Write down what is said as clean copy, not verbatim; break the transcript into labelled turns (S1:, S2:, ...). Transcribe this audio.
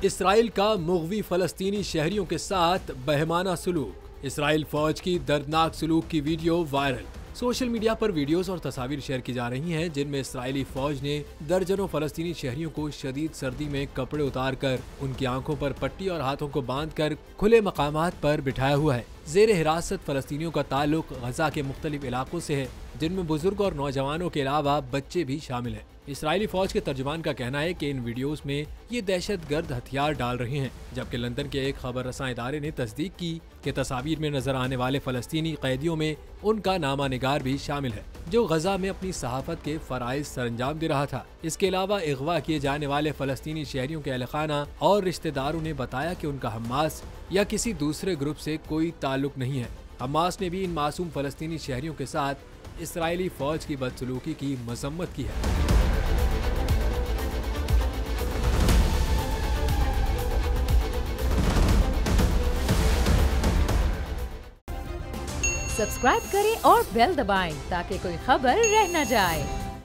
S1: Israel का मुग़वी फ़लस्तीनी शहरियों के साथ बेहमाना सलूक। इसराइल फौज की दर्दनाक सलूक की वीडियो वायरल। सोशल मीडिया पर वीडियोस और तस्वीरें शेयर की जा रही हैं जिनमें इसराइली फौज ने दर्जनों फ़लस्तीनी शहरियों को शदीद सर्दी में कपड़े उतारकर उनकी आंखों पर पट्टी और हाथों को बांधकर खुले मकामात पर बिठाया हुआ है। जेर हिरासत फ़लस्तीनियों का ताल्लुक गजा के मुख्तलिफ इलाकों से है, जिनमें बुजुर्ग और नौजवानों के अलावा बच्चे भी शामिल हैं। इसराइली फौज के तर्जुमान का कहना है कि इन वीडियोस में ये दहशतगर्द हथियार डाल रहे हैं, जबकि लंदन के एक खबर रसां इदारे ने तस्दीक की कि तस्वीर में नजर आने वाले फ़लस्तीनी कैदियों में उनका नामा निगार भी शामिल है, जो गजा में अपनी सहाफत के फराइज सरंजाम दे रहा था। इसके अलावा अगवा किए जाने वाले फ़लस्तीनी शहरियों के अहल खाना और रिश्तेदारों ने बताया कि उनका हमास या किसी दूसरे ग्रुप से कोई ताल्लुक नहीं है। हमास ने भी इन मासूम फ़लस्तीनी शहरियों के साथ इसराइली फौज की बदसलूकी की मजम्मत की है।
S2: सब्सक्राइब करें और बेल दबाएं ताकि कोई खबर रह न जाए।